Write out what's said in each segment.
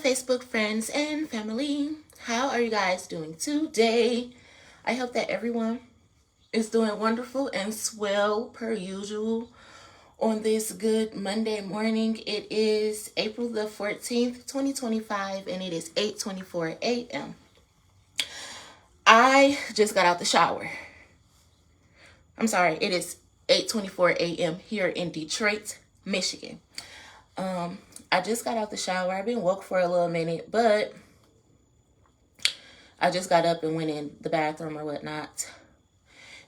Facebook friends and family. How are you guys doing today? I hope that everyone is doing wonderful and swell per usual on this good Monday morning. It is April the 14th, 2025, and it is 8:24 a.m. I just got out the shower. I'm sorry, it is 8:24 a.m. here in Detroit, Michigan. I just got out the shower. I've been woke for a little minute, but I just got up and went in the bathroom or whatnot.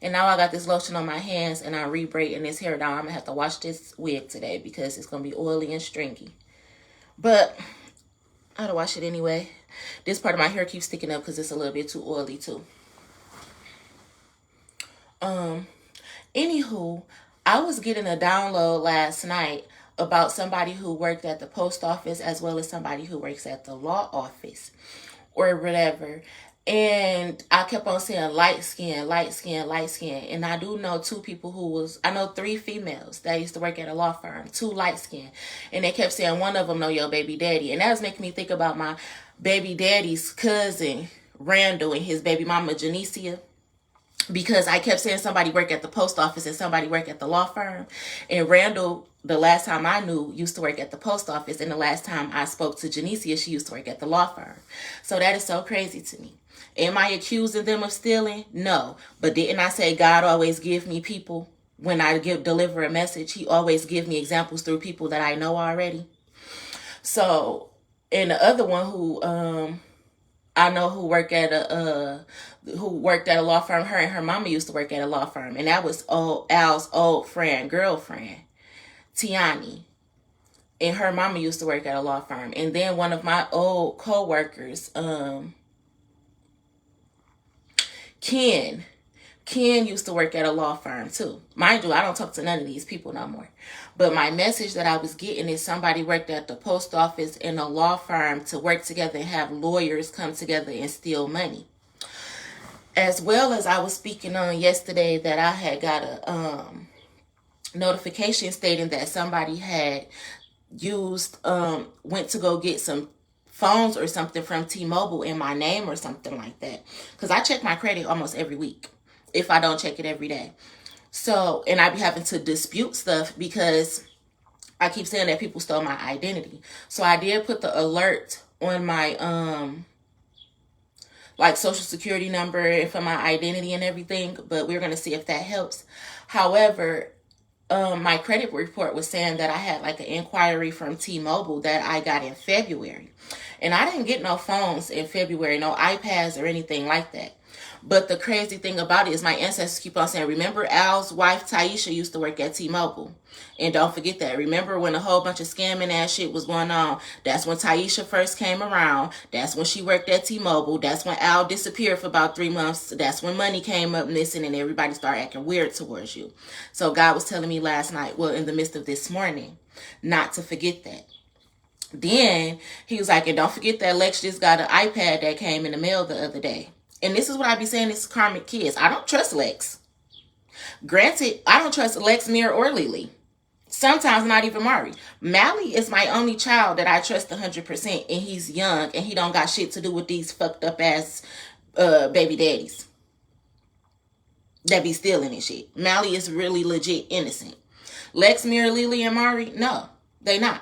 And now I got this lotion on my hands and I'm re-braiding this hair down. I'm going to have to wash this wig today because it's going to be oily and stringy. But I had to wash it anyway. This part of my hair keeps sticking up because it's a little bit too oily too. Anywho, I was getting a download last night about somebody who worked at the post office as well as somebody who works at the law office or whatever. And I kept on saying light skin, light skin, light skin. And I do know two people I know three females that used to work at a law firm, two light skin. And they kept saying one of them know your baby daddy. And that was making me think about my baby daddy's cousin, Randall, and his baby mama, Janicia. Because I kept saying somebody work at the post office and somebody work at the law firm. And Randall, the last time I knew, used to work at the post office. And the last time I spoke to Janicia, she used to work at the law firm. So that is so crazy to me. Am I accusing them of stealing? No. But didn't I say God always give me people? When I deliver a message, he always give me examples through people that I know already. So, and the other one who I know who worked at a law firm. Her and her mama used to work at a law firm, and that was Al's old girlfriend, Tiani, and her mama used to work at a law firm. And then one of my old co-workers, Ken used to work at a law firm too. Mind you, I don't talk to none of these people no more. But my message that I was getting is somebody worked at the post office and a law firm to work together and have lawyers come together and steal money. As well as I was speaking on yesterday that I had got a notification stating that somebody had went to go get some phones or something from T-Mobile in my name or something like that. Because I check my credit almost every week, if I don't check it every day. So, and I be having to dispute stuff because I keep saying that people stole my identity. So I did put the alert on my, like social security number and for my identity and everything, but we're going to see if that helps. However, my credit report was saying that I had like an inquiry from T-Mobile that I got in February. And I didn't get no phones in February, no iPads or anything like that. But the crazy thing about it is my ancestors keep on saying, remember Al's wife, Taisha, used to work at T-Mobile. And don't forget that. Remember when a whole bunch of scamming ass shit was going on? That's when Taisha first came around. That's when she worked at T-Mobile. That's when Al disappeared for about 3 months. That's when money came up missing and everybody started acting weird towards you. So God was telling me last night, well, in the midst of this morning, not to forget that. Then he was like, and don't forget that Lex just got an iPad that came in the mail the other day. And this is what I be saying, this karmic kids. I don't trust Lex. Granted, I don't trust Lex, Mir, or Lily. Sometimes not even Mari. Mally is my only child that I trust 100%. And he's young and he don't got shit to do with these fucked up ass baby daddies that be stealing and shit. Mally is really legit innocent. Lex, Mir, Lily, and Mari, no, they not.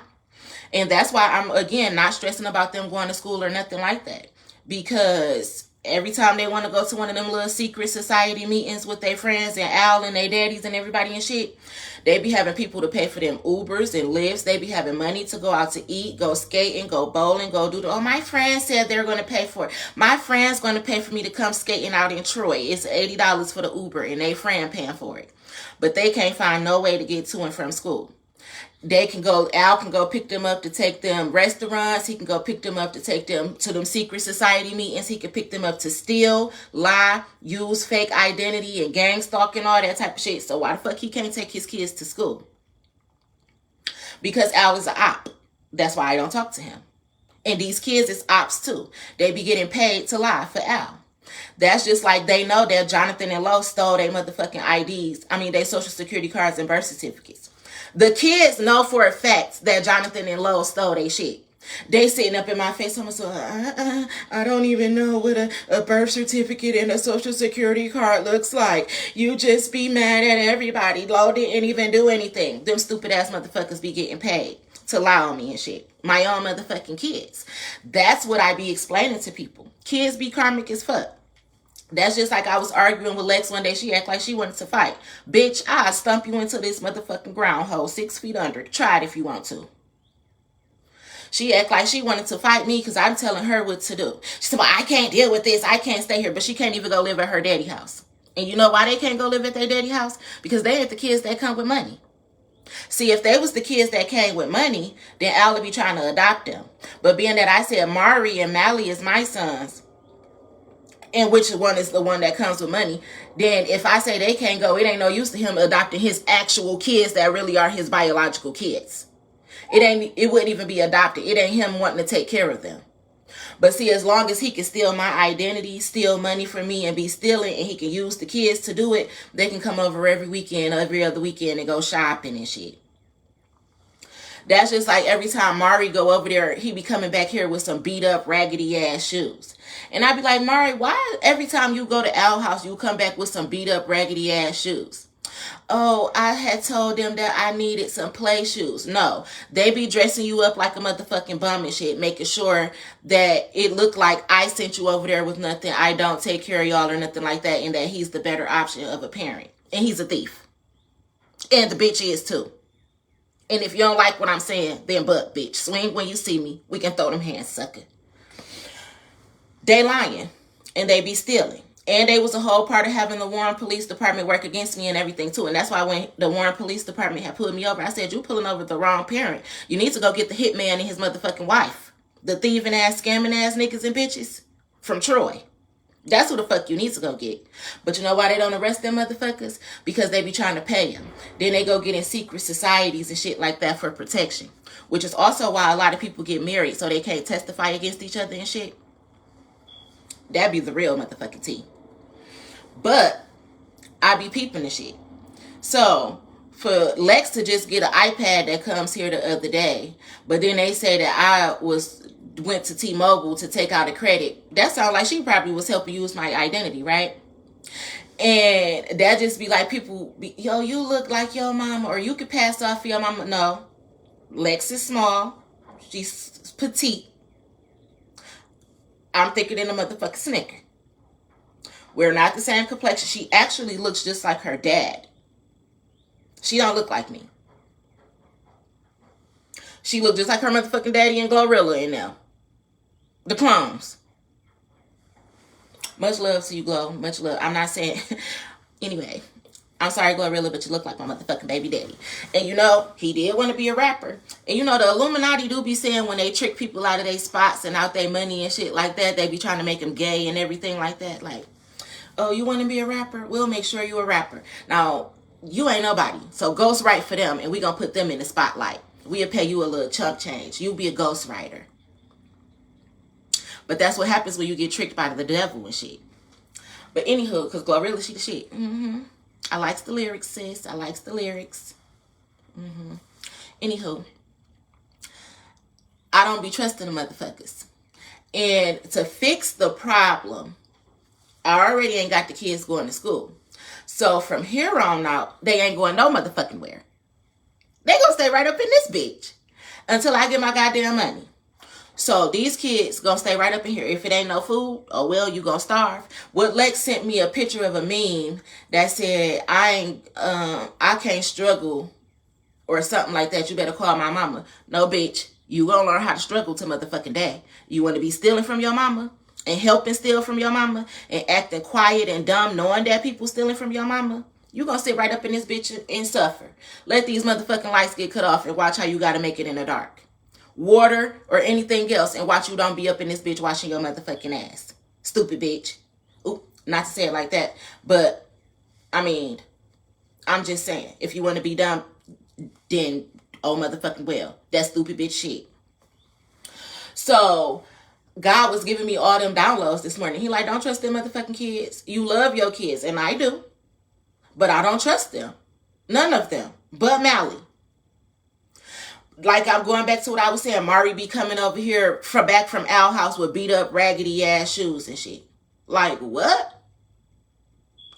And that's why I'm, again, not stressing about them going to school or nothing like that. Because every time they want to go to one of them little secret society meetings with their friends and Al and their daddies and everybody and shit, they be having people to pay for them Ubers and Lyfts. They be having money to go out to eat, go skating, go bowling, go do oh, my friend said they're going to pay for it. My friend's going to pay for me to come skating out in Troy. It's $80 for the Uber and they friend paying for it. But they can't find no way to get to and from school. They can go, Al can go pick them up to take them restaurants. He can go pick them up to take them to them secret society meetings. He can pick them up to steal, lie, use fake identity and gang stalking, all that type of shit. So why the fuck he can't take his kids to school? Because Al is an op. That's why I don't talk to him. And these kids is ops too. They be getting paid to lie for Al. That's just like they know that Jonathan and Lo stole their motherfucking IDs. I mean, their social security cards and birth certificates. The kids know for a fact that Jonathan and Lo stole their shit. They sitting up in my face, almost so, I don't even know what a birth certificate and a social security card looks like. You just be mad at everybody. Lo didn't even do anything. Them stupid ass motherfuckers be getting paid to lie on me and shit. My own motherfucking kids. That's what I be explaining to people. Kids be karmic as fuck. That's just like I was arguing with Lex one day. She act like she wanted to fight. Bitch, I stump you into this motherfucking ground hole 6 feet under. Try it if you want to. She act like she wanted to fight me because I'm telling her what to do. She said, well, I can't deal with this. I can't stay here. But she can't even go live at her daddy house. And you know why they can't go live at their daddy house? Because they ain't the kids that come with money. See, if they was the kids that came with money, then Al would be trying to adopt them. But being that I said Mari and Mally is my sons, and which one is the one that comes with money, then if I say they can't go, it ain't no use to him adopting his actual kids that really are his biological kids. It wouldn't even be adopted. It ain't him wanting to take care of them. But see, as long as he can steal my identity, steal money from me and be stealing, and he can use the kids to do it, they can come over every weekend, every other weekend and go shopping and shit. That's just like every time Mari go over there, he be coming back here with some beat up, raggedy ass shoes. And I be like, Mari, why every time you go to Al house, you come back with some beat up, raggedy ass shoes? Oh, I had told them that I needed some play shoes. No, they be dressing you up like a motherfucking bum and shit, making sure that it looked like I sent you over there with nothing. I don't take care of y'all or nothing like that, and that he's the better option of a parent. And he's a thief. And the bitch is too. And if you don't like what I'm saying, then buck, bitch. Swing when you see me. We can throw them hands, sucker. They lying. And they be stealing. And they was a whole part of having the Warren Police Department work against me and everything too. And that's why when the Warren Police Department had pulled me over, I said, you pulling over the wrong parent. You need to go get the hitman and his motherfucking wife. The thieving ass, scamming ass niggas and bitches from Troy. That's who the fuck you need to go get. But you know why they don't arrest them motherfuckers? Because they be trying to pay them. Then they go get in secret societies and shit like that for protection. Which is also why a lot of people get married so they can't testify against each other and shit. That'd be the real motherfucking tea. But I be peeping the shit. So for Lex to just get an iPad that comes here the other day, but then they say that I went to T-Mobile to take out a credit, that sounds like she probably was helping use my identity, right? And that just be like people be, yo, you look like your mama, or you could pass off for your mama. No, Lex is small, she's petite. I'm thicker than a motherfucking Snicker. We're not the same complexion. She actually looks just like her dad. She don't look like me. She look just like her motherfucking daddy and Glorilla in there. The clones. Much love to you, Glow. Much love. I'm not saying... Anyway, I'm sorry, Glorilla, but you look like my motherfucking baby daddy. And you know, he did want to be a rapper. And you know, the Illuminati do be saying when they trick people out of their spots and out their money and shit like that, they be trying to make them gay and everything like that. Like, oh, you want to be a rapper? We'll make sure you're a rapper. Now, you ain't nobody. So ghostwrite for them, and we going to put them in the spotlight. We'll pay you a little chump change. You'll be a ghostwriter. But that's what happens when you get tricked by the devil and shit. But anywho, because Glorilla, she the shit. I likes the lyrics, sis. I likes the lyrics. Anywho, I don't be trusting the motherfuckers. And to fix the problem, I already ain't got the kids going to school. So from here on out, they ain't going no motherfucking where. They gonna stay right up in this bitch until I get my goddamn money. So these kids gonna stay right up in here. If it ain't no food, oh well, you gonna starve. What Lex sent me a picture of a meme that said, I can't struggle or something like that. You better call my mama. No, bitch. You gonna learn how to struggle to motherfucking day. You wanna be stealing from your mama and helping steal from your mama and acting quiet and dumb knowing that people stealing from your mama? You gonna sit right up in this bitch and suffer. Let these motherfucking lights get cut off and watch how you gotta make it in the dark. Water or anything else and watch you don't be up in this bitch washing your motherfucking ass. Stupid bitch. Oop, not to say it like that, but I mean, I'm just saying, if you want to be dumb, then oh motherfucking well. That stupid bitch shit. So God was giving me all them downloads this morning. He like, don't trust them motherfucking kids. You love your kids, and I do. But I don't trust them. None of them. But Mally. Like, I'm going back to what I was saying. Mari be coming over here back from Al house with beat up raggedy ass shoes and shit. Like, what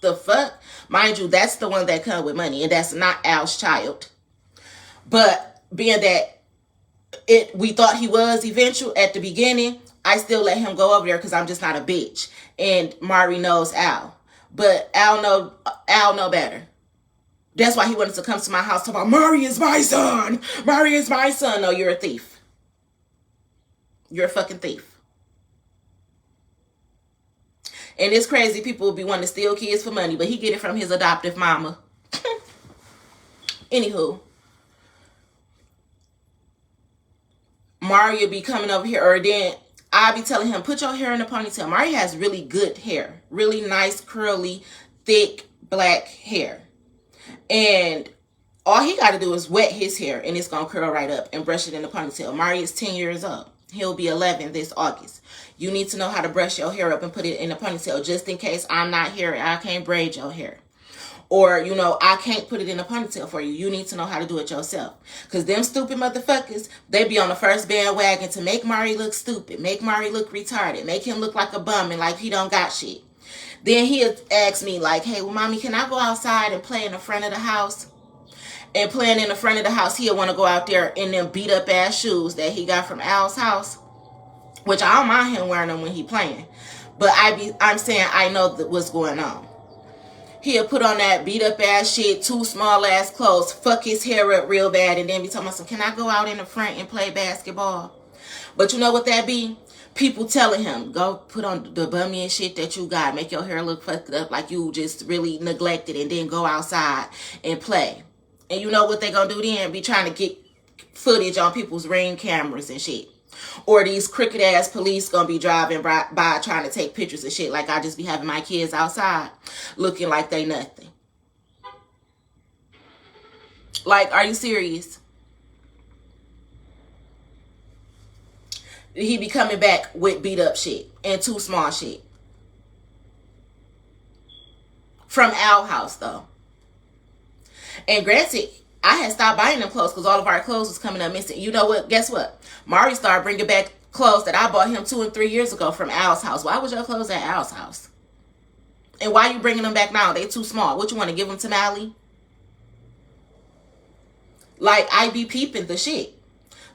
the fuck? Mind you, that's the one that come with money, and that's not Al's child. But being that we thought he was eventual at the beginning, I still let him go over there because I'm just not a bitch. And Mari knows Al. But Al know better. That's why he wanted to come to my house talking about, Mari is my son. Mari is my son. No, you're a thief. You're a fucking thief. And it's crazy. People will be wanting to steal kids for money, but he get it from his adoptive mama. Anywho. Mari will be coming over here, or then I'll be telling him, put your hair in a ponytail. Mari has really good hair. Really nice, curly, thick, black hair. And all he got to do is wet his hair, and it's going to curl right up, and brush it in a ponytail. Mari is 10 years old. He'll be 11 this August. You need to know how to brush your hair up and put it in a ponytail, just in case I'm not here and I can't braid your hair. Or, you know, I can't put it in a ponytail for you. You need to know how to do it yourself. Because them stupid motherfuckers, they be on the first bandwagon to make Mari look stupid, make Mari look retarded, make him look like a bum and like he don't got shit. Then he'll ask me like, hey, well, mommy, can I go outside and play in the front of the house? And playing in the front of the house, he'll want to go out there in them beat up ass shoes that he got from Al's house. Which I don't mind him wearing them when he playing. But I'm saying I know what's going on. He'll put on that beat up ass shit, too small ass clothes, fuck his hair up real bad, and then be talking about some, can I go out in the front and play basketball? But you know what that be? People telling him, go put on the bummy and shit that you got. Make your hair look fucked up like you just really neglected, and then go outside and play. And you know what they gonna do then? Be trying to get footage on people's Ring cameras and shit. Or these crooked ass police gonna be driving by trying to take pictures of shit. Like I just be having my kids outside looking like they nothing. Like, are you serious? He be coming back with beat up shit and too small shit. From Al house though. And granted, I had stopped buying them clothes because all of our clothes was coming up missing. You know what? Guess what? Mari started bringing back clothes that I bought him 2 and 3 years ago from Al's house. Why was your clothes at Al's house? And why you bringing them back now? They too small. What, you want to give them to Mally? Like, I be peeping the shit.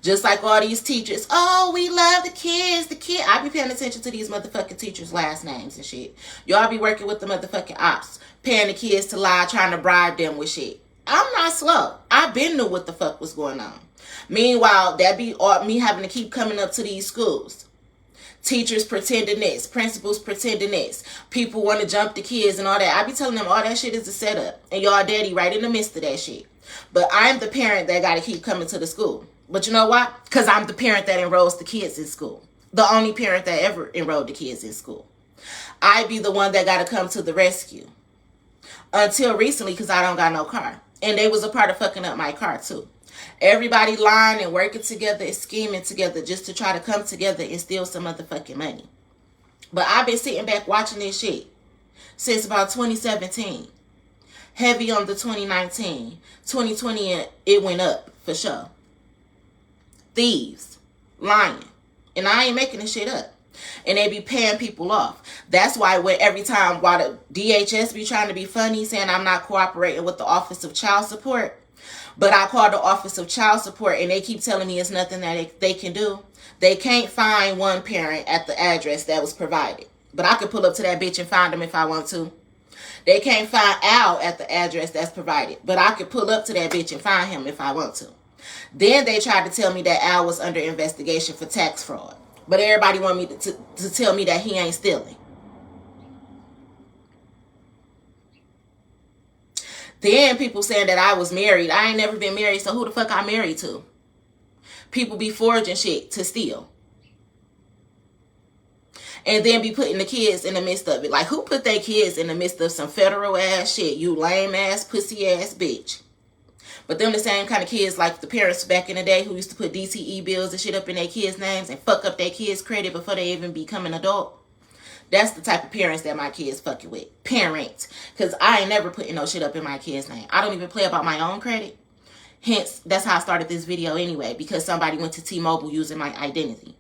Just like all these teachers. Oh, we love the kids. I be paying attention to these motherfucking teachers' last names and shit. Y'all be working with the motherfucking ops. Paying the kids to lie, trying to bribe them with shit. I'm not slow. I been knew what the fuck was going on. Meanwhile, that be all me having to keep coming up to these schools. Teachers pretending this. Principals pretending this. People want to jump the kids and all that. I be telling them all that shit is a setup. And y'all daddy right in the midst of that shit. But I'm the parent that got to keep coming to the school. But you know why? Because I'm the parent that enrolls the kids in school. The only parent that ever enrolled the kids in school. I be the one that got to come to the rescue. Until recently, because I don't got no car. And they was a part of fucking up my car too. Everybody lying and working together and scheming together just to try to come together and steal some motherfucking money. But I've been sitting back watching this shit since about 2017. Heavy on the 2019. 2020, it went up for sure. Thieves. Lying. And I ain't making this shit up. And they be paying people off. That's why every time while the DHS be trying to be funny, saying I'm not cooperating with the Office of Child Support, but I call the Office of Child Support and they keep telling me it's nothing that they can do. They can't find one parent at the address that was provided. But I could pull up to that bitch and find them if I want to. They can't find Al at the address that's provided. But I could pull up to that bitch and find him if I want to. Then they tried to tell me that Al was under investigation for tax fraud. But everybody want me to tell me that he ain't stealing. Then people saying that I was married. I ain't never been married, so who the fuck I married to? People be forging shit to steal. And then be putting the kids in the midst of it. Like, who put their kids in the midst of some federal ass shit? You lame ass, pussy ass bitch. But them the same kind of kids like the parents back in the day who used to put DTE bills and shit up in their kids' names and fuck up their kids' credit before they even become an adult. That's the type of parents that my kids fucking with. Parents. Because I ain't never putting no shit up in my kids' name. I don't even play about my own credit. Hence, that's how I started this video anyway, because somebody went to T-Mobile using my identity.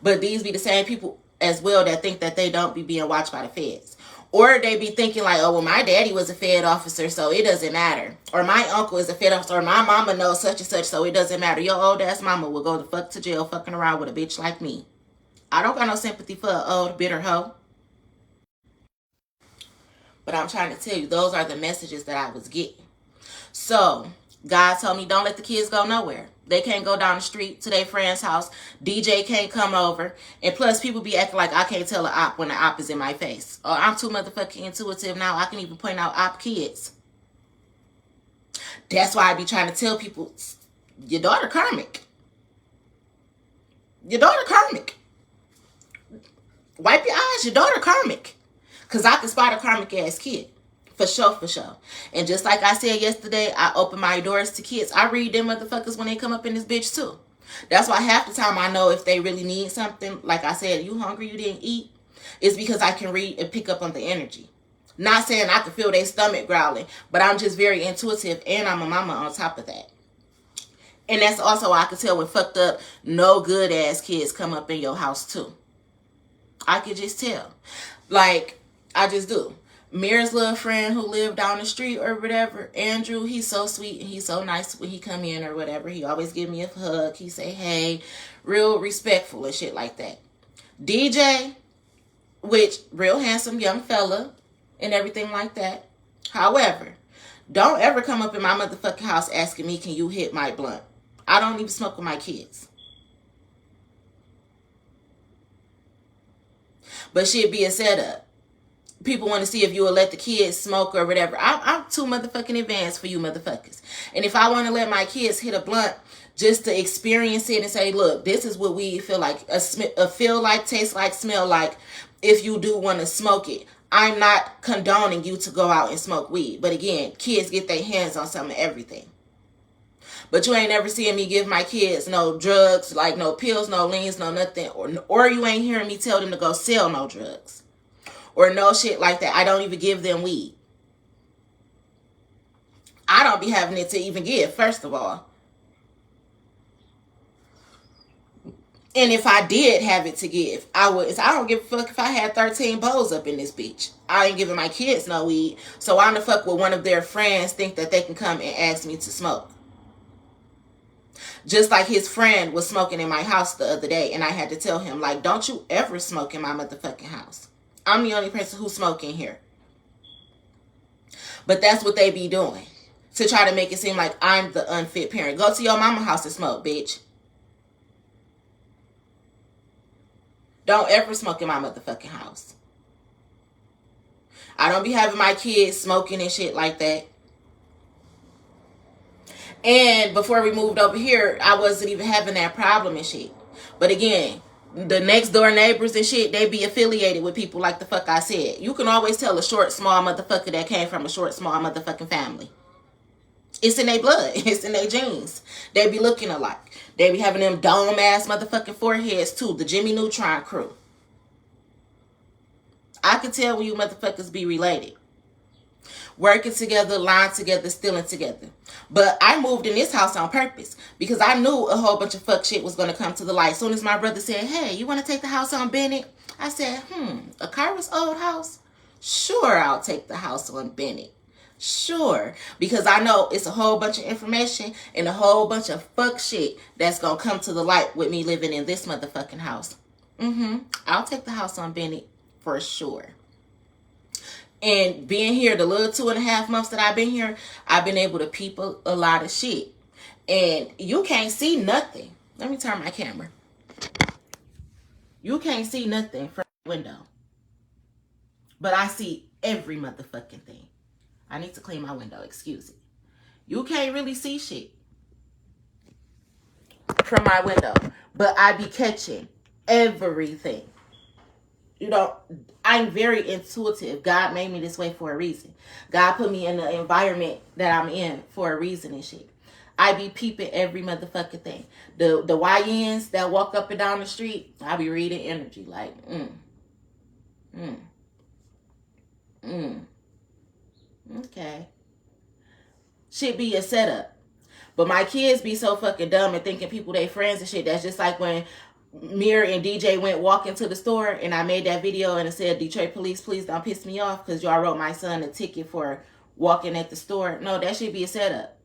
But these be the same people as well that think that they don't be being watched by the feds. Or they be thinking like, oh, well, my daddy was a Fed officer, so it doesn't matter. Or my uncle is a Fed officer, or my mama knows such and such, so it doesn't matter. Your old ass mama will go the fuck to jail fucking around with a bitch like me. I don't got no sympathy for an old bitter hoe. But I'm trying to tell you, those are the messages that I was getting. So, God told me, don't let the kids go nowhere. They can't go down the street to their friend's house. DJ can't come over. And plus, people be acting like I can't tell an op when the op is in my face. Oh, I'm too motherfucking intuitive now. I can even point out op kids. That's why I be trying to tell people, your daughter karmic. Your daughter karmic. Wipe your eyes, your daughter karmic. Because I can spot a karmic ass kid. For sure, for sure. And just like I said yesterday, I open my doors to kids. I read them motherfuckers when they come up in this bitch too. That's why half the time I know if they really need something. Like I said, you hungry, you didn't eat. It's because I can read and pick up on the energy. Not saying I can feel their stomach growling, but I'm just very intuitive and I'm a mama on top of that. And that's also why I can tell when fucked up, no good ass kids come up in your house too. I could just tell. Like, I just do. Mira's little friend who lived down the street or whatever, Andrew, he's so sweet and he's so nice when he come in or whatever. He always give me a hug. He say, hey, real respectful and shit like that. DJ, which real handsome young fella and everything like that. However, don't ever come up in my motherfucking house asking me, can you hit my blunt? I don't even smoke with my kids. But shit be a setup. People want to see if you will let the kids smoke or whatever. I'm too motherfucking advanced for you motherfuckers. And if I want to let my kids hit a blunt just to experience it and say, look, this is what weed feel like. A feel like, taste like, smell like, if you do want to smoke it. I'm not condoning you to go out and smoke weed. But again, kids get their hands on some of everything. But you ain't never seeing me give my kids no drugs, like no pills, no leans, no nothing. Or you ain't hearing me tell them to go sell no drugs. Or no shit like that. I don't even give them weed. I don't be having it to even give, first of all. And if I did have it to give, I would. I don't give a fuck if I had 13 bowls up in this bitch. I ain't giving my kids no weed. So why the fuck would one of their friends think that they can come and ask me to smoke? Just like his friend was smoking in my house the other day. And I had to tell him, like, don't you ever smoke in my motherfucking house. I'm the only person who's smoking here. But that's what they be doing. To try to make it seem like I'm the unfit parent. Go to your mama's house and smoke, bitch. Don't ever smoke in my motherfucking house. I don't be having my kids smoking and shit like that. And before we moved over here, I wasn't even having that problem and shit. But again, the next door neighbors and shit, they be affiliated with people like the fuck I said. You can always tell a short, small motherfucker that came from a short, small motherfucking family. It's in their blood. It's in their genes. They be looking alike. They be having them dome-ass motherfucking foreheads too. The Jimmy Neutron crew. I can tell when you motherfuckers be related. Working together, lying together, stealing together. But I moved in this house on purpose because I knew a whole bunch of fuck shit was going to come to the light. As soon as my brother said, hey, you want to take the house on Bennett? I said, a Kyra's old house? Sure, I'll take the house on Bennett. Sure. Because I know it's a whole bunch of information and a whole bunch of fuck shit that's going to come to the light with me living in this motherfucking house. I'll take the house on Bennett for sure. And being here the little 2.5 months that I've been here, I've been able to peep a lot of shit. And you can't see nothing. Let me turn my camera. You can't see nothing from the window. But I see every motherfucking thing. I need to clean my window, excuse it. You can't really see shit from my window. But I be catching everything. You know, I'm very intuitive. God made me this way for a reason. God put me in the environment that I'm in for a reason and shit. I be peeping every motherfucking thing. The YNs that walk up and down the street, I be reading energy like, Okay. Shit be a setup. But my kids be so fucking dumb and thinking people they friends and shit. That's just like when Mir and DJ went walking to the store and I made that video and it said, Detroit police, please don't piss me off because y'all wrote my son a ticket for walking at the store. No, that should be a setup.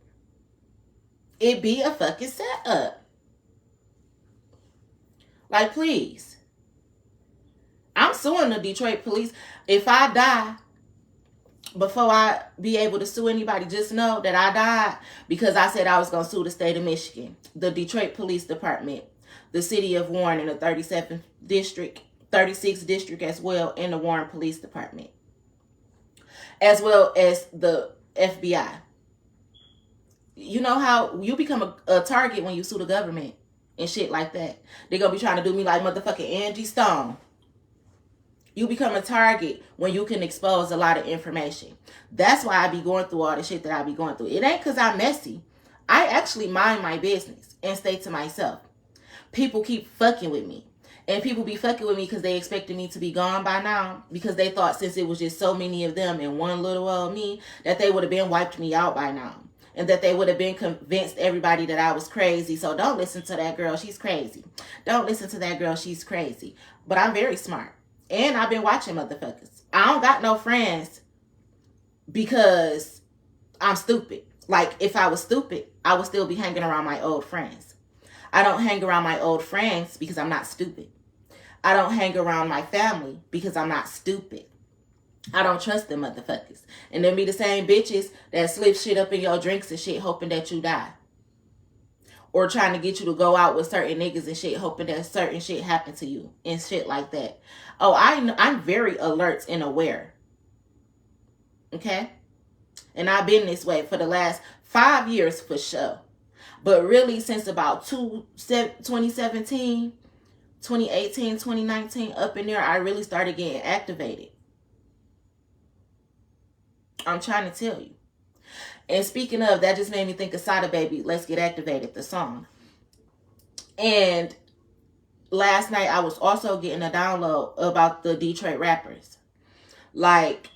It be a fucking setup. Like, please. I'm suing the Detroit police. If I die before I be able to sue anybody, just know that I died because I said I was going to sue the state of Michigan, the Detroit Police Department, the city of Warren in the 37th district, 36th district as well, and the Warren Police Department, as well as the FBI. You know how you become a target when you sue the government and shit like that. They're going to be trying to do me like motherfucking Angie Stone. You become a target when you can expose a lot of information. That's why I be going through all the shit that I be going through. It ain't because I'm messy. I actually mind my business and stay to myself. People keep fucking with me. And people be fucking with me because they expected me to be gone by now. Because they thought since it was just so many of them and one little old me, that they would have been wiped me out by now. And that they would have been convinced everybody that I was crazy. So don't listen to that girl. She's crazy. Don't listen to that girl. She's crazy. But I'm very smart. And I've been watching motherfuckers. I don't got no friends because I'm stupid. Like, if I was stupid, I would still be hanging around my old friends. I don't hang around my old friends because I'm not stupid. I don't hang around my family because I'm not stupid. I don't trust them motherfuckers. And them be the same bitches that slip shit up in your drinks and shit hoping that you die. Or trying to get you to go out with certain niggas and shit hoping that certain shit happen to you and shit like that. Oh, I'm very alert and aware. Okay? And I've been this way for the last 5 years for sure. But really since about 2017, 2018, 2019, up in there, I really started getting activated. I'm trying to tell you. And speaking of, that just made me think of Sada Baby, Let's Get Activated, the song. And last night I was also getting a download about the Detroit rappers. Like,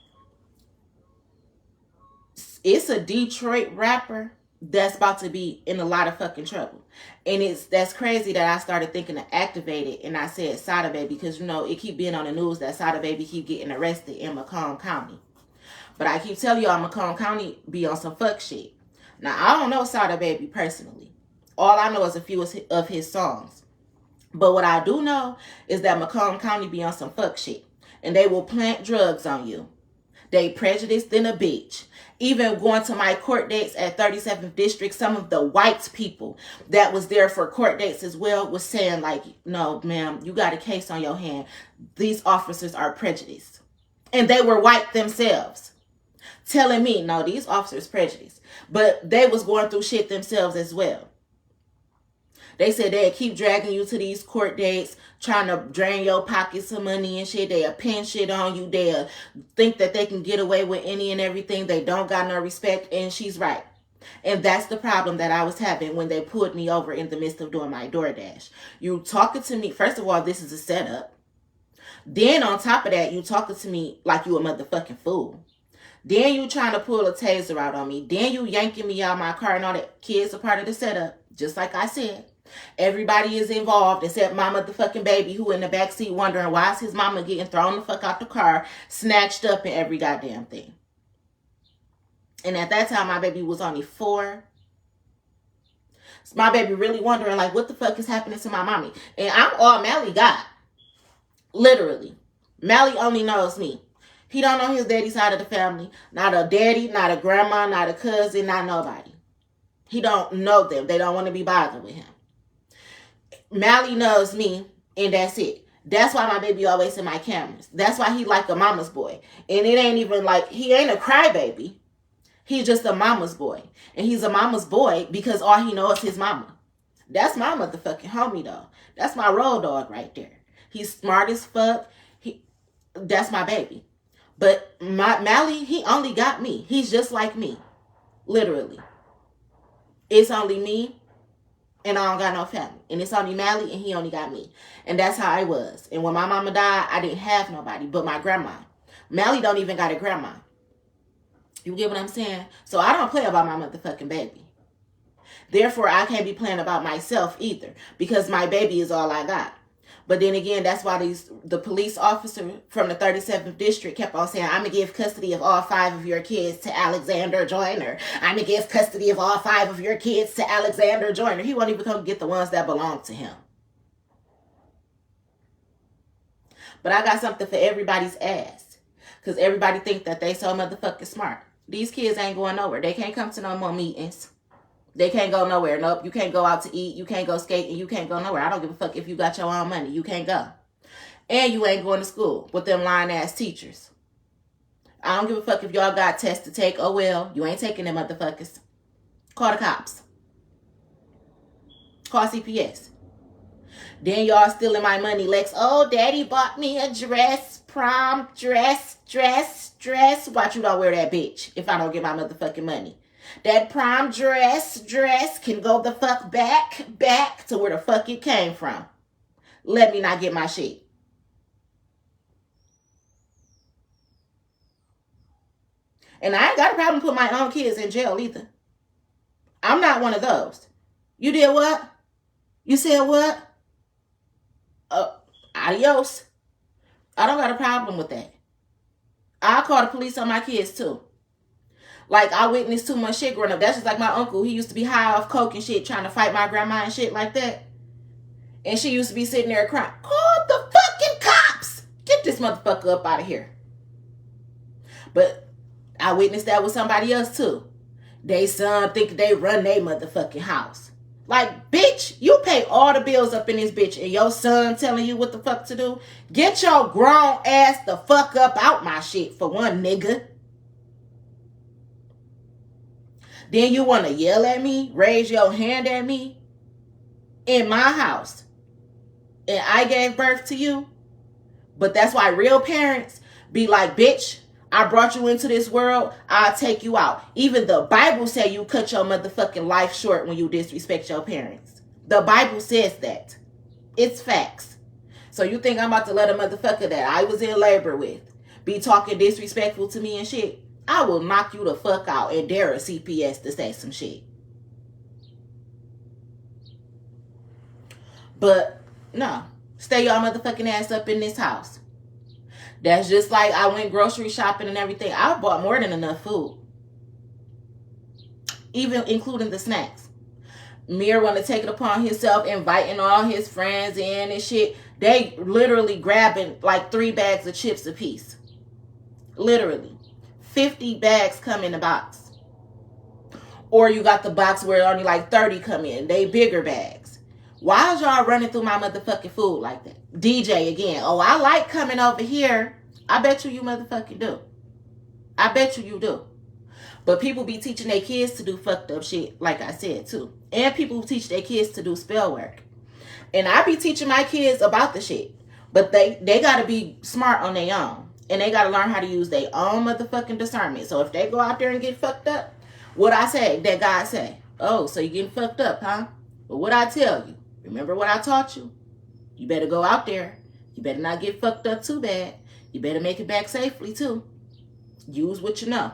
it's a Detroit rapper that's about to be in a lot of fucking trouble. And that's crazy that I started thinking of Activated and I said Sada Baby because, you know, it keep being on the news that Sada Baby keep getting arrested in Macomb County. But I keep telling y'all Macomb County be on some fuck shit. Now, I don't know Sada Baby personally. All I know is a few of his songs. But what I do know is that Macomb County be on some fuck shit. And they will plant drugs on you. They prejudiced than a bitch. Even going to my court dates at 37th District, some of the white people that was there for court dates as well was saying like, no, ma'am, you got a case on your hand. These officers are prejudiced. And they were white themselves. Telling me, no, these officers prejudiced. But they was going through shit themselves as well. They said they'd keep dragging you to these court dates, trying to drain your pockets of money and shit. They'll pin shit on you. They'll think that they can get away with any and everything. They don't got no respect. And she's right. And that's the problem that I was having when they pulled me over in the midst of doing my DoorDash. You talking to me, first of all, this is a setup. Then on top of that, you talking to me like you a motherfucking fool. Then you trying to pull a taser out on me. Then you yanking me out of my car and all that. Kids are part of the setup. Just like I said. Everybody is involved except my motherfucking baby who in the backseat wondering why is his mama getting thrown the fuck out the car, snatched up in every goddamn thing. And at that time, my baby was only 4. So my baby really wondering like what the fuck is happening to my mommy. And I'm all Mally got. Literally. Mally only knows me. He don't know his daddy's side of the family. Not a daddy, not a grandma, not a cousin, not nobody. He don't know them. They don't want to be bothered with him. Mally knows me, and that's it. That's why my baby always in my cameras. That's why he like a mama's boy. And it ain't even like, he ain't a crybaby. He's just a mama's boy. And he's a mama's boy because all he knows is his mama. That's my motherfucking homie, though. That's my road dog right there. He's smart as fuck. That's my baby. But Mally, he only got me. He's just like me. Literally. It's only me, and I don't got no family. And it's only Mally, and he only got me. And that's how I was. And when my mama died, I didn't have nobody but my grandma. Mally don't even got a grandma. You get what I'm saying? So I don't play about my motherfucking baby. Therefore, I can't be playing about myself either, because my baby is all I got. But then again, that's why the police officer from the 37th district kept on saying, I'm going to give custody of all 5 of your kids to Alexander Joyner. I'm going to give custody of all 5 of your kids to Alexander Joyner. He won't even come get the ones that belong to him. But I got something for everybody's ass, because everybody think that they so motherfucking smart. These kids ain't going nowhere. They can't come to no more meetings. They can't go nowhere. Nope. You can't go out to eat. You can't go skating. You can't go nowhere. I don't give a fuck if you got your own money. You can't go. And you ain't going to school with them lying ass teachers. I don't give a fuck if y'all got tests to take. Oh well. You ain't taking them motherfuckers. Call the cops. Call CPS. Then y'all stealing my money, Lex. Oh, daddy bought me a dress. Prom dress. Watch you don't wear that bitch if I don't get my motherfucking money. That prom dress can go the fuck back to where the fuck it came from. Let me not get my shit. And I ain't got a problem putting my own kids in jail either. I'm not one of those. You did what? You said what? Adios. I don't got a problem with that. I'll call the police on my kids too. Like, I witnessed too much shit growing up. That's just like my uncle. He used to be high off coke and shit, trying to fight my grandma and shit like that. And she used to be sitting there crying, call the fucking cops! Get this motherfucker up out of here. But I witnessed that with somebody else too. They son think they run their motherfucking house. Like, bitch, you pay all the bills up in this bitch and your son telling you what the fuck to do? Get your grown ass the fuck up out my shit, for one, nigga. Then you want to yell at me, raise your hand at me in my house. And I gave birth to you. But that's why real parents be like, bitch, I brought you into this world. I'll take you out. Even the Bible say you cut your motherfucking life short when you disrespect your parents. The Bible says that. It's facts. So you think I'm about to let a motherfucker that I was in labor with be talking disrespectful to me and shit? I will knock you the fuck out and dare a CPS to say some shit. But no, stay y'all motherfucking ass up in this house. That's just like I went grocery shopping and everything. I bought more than enough food. Even including the snacks. Mir want to take it upon himself, inviting all his friends in and shit. They literally grabbing like 3 bags of chips a piece. Literally. 50 bags come in the box. Or you got the box where only like 30 come in. They bigger bags. Why is y'all running through my motherfucking food like that? DJ again. Oh, I like coming over here. I bet you motherfucking do. I bet you do. But people be teaching their kids to do fucked up shit, like I said too. And people teach their kids to do spell work. And I be teaching my kids about the shit. But they gotta be smart on their own. And they got to learn how to use their own motherfucking discernment. So if they go out there and get fucked up, what I say, that God say, oh, so you getting fucked up, huh? But what I tell you, remember what I taught you? You better go out there. You better not get fucked up too bad. You better make it back safely too. Use what you know.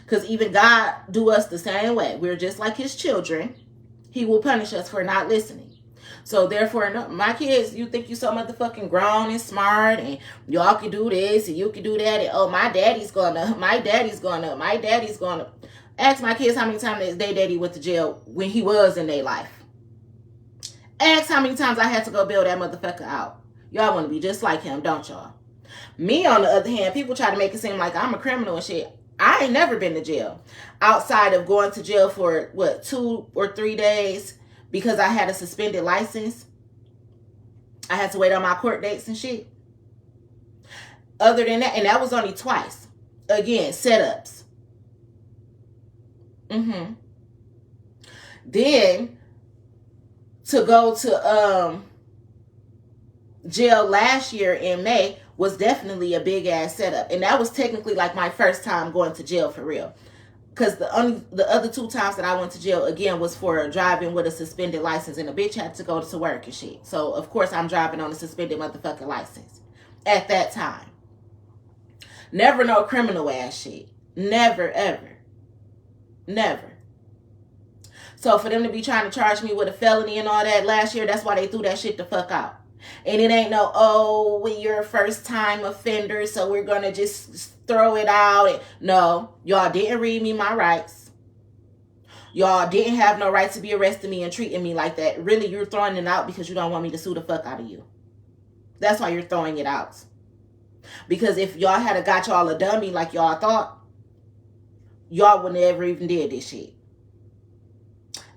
Because even God do us the same way. We're just like his children. He will punish us for not listening. So therefore, no, my kids, you think you so motherfucking grown and smart and y'all can do this and you can do that. And oh, my daddy's going to. Ask my kids how many times their daddy went to jail when he was in their life. Ask how many times I had to go bail that motherfucker out. Y'all want to be just like him, don't y'all? Me, on the other hand, people try to make it seem like I'm a criminal and shit. I ain't never been to jail. Outside of going to jail for, 2 or 3 days because I had a suspended license. I had to wait on my court dates and shit. Other than that, and that was only twice. Again, setups. Then, to go to jail last year in May was definitely a big ass setup. And that was technically like my first time going to jail for real. Because the other 2 times that I went to jail, again, was for driving with a suspended license. And a bitch had to go to work and shit. So, of course, I'm driving on a suspended motherfucking license at that time. Never no criminal ass shit. Never, ever. Never. So for them to be trying to charge me with a felony and all that last year, that's why they threw that shit the fuck out. And it ain't no, oh, when you're a first time offender, so we're going to just throw it out. No, y'all didn't read me my rights. Y'all didn't have no right to be arresting me and treating me like that. Really, you're throwing it out because you don't want me to sue the fuck out of you. That's why you're throwing it out. Because if y'all had got y'all a dummy like y'all thought, y'all wouldn't have ever even did this shit.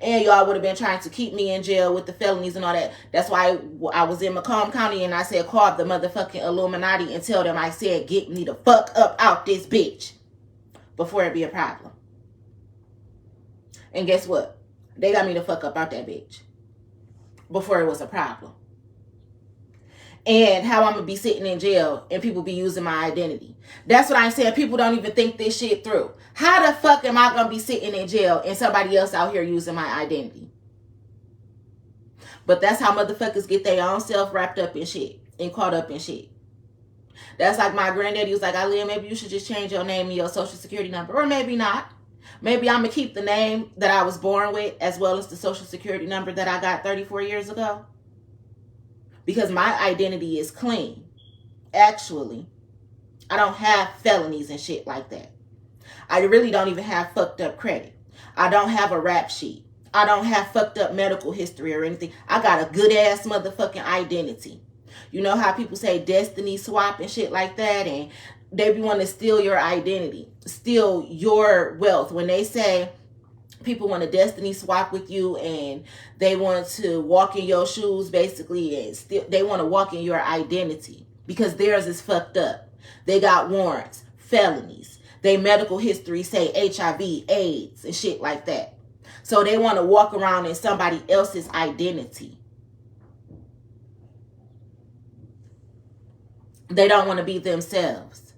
And y'all would have been trying to keep me in jail with the felonies and all that. That's why I was in Macomb County and I said, call the motherfucking Illuminati and tell them I said, get me the fuck up out this bitch before it be a problem. And guess what? They got me the fuck up out that bitch before it was a problem. And how I'm going to be sitting in jail and people be using my identity. That's what I'm saying. People don't even think this shit through. How the fuck am I going to be sitting in jail and somebody else out here using my identity? But that's how motherfuckers get their own self wrapped up in shit and caught up in shit. That's like my granddaddy was like, Aaliyah, maybe you should just change your name and your social security number. Or maybe not. Maybe I'm going to keep the name that I was born with as well as the social security number that I got 34 years ago. Because my identity is clean. Actually, I don't have felonies and shit like that. I really don't even have fucked up credit. I don't have a rap sheet. I don't have fucked up medical history or anything. I got a good ass motherfucking identity. You know how people say destiny swap and shit like that, and they be wanting to steal your identity, steal your wealth. When they say people want to destiny swap with you and they want to walk in your shoes basically, and they want to walk in your identity because theirs is fucked up. They got warrants, felonies. They medical history say HIV, AIDS and shit like that. So they want to walk around in somebody else's identity. They don't want to be themselves.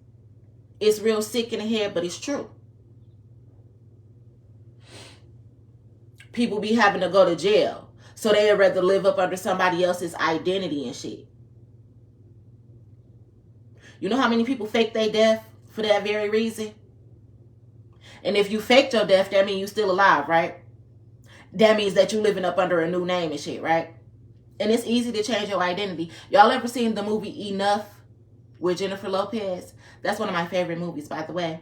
It's real sick in the head, but it's true. People be having to go to jail, so they'd rather live up under somebody else's identity and shit. You know how many people fake their death for that very reason? And if you faked your death, that means you still alive, right? That means that you living up under a new name and shit, right? And it's easy to change your identity. Y'all ever seen the movie Enough with Jennifer Lopez? That's one of my favorite movies, by the way.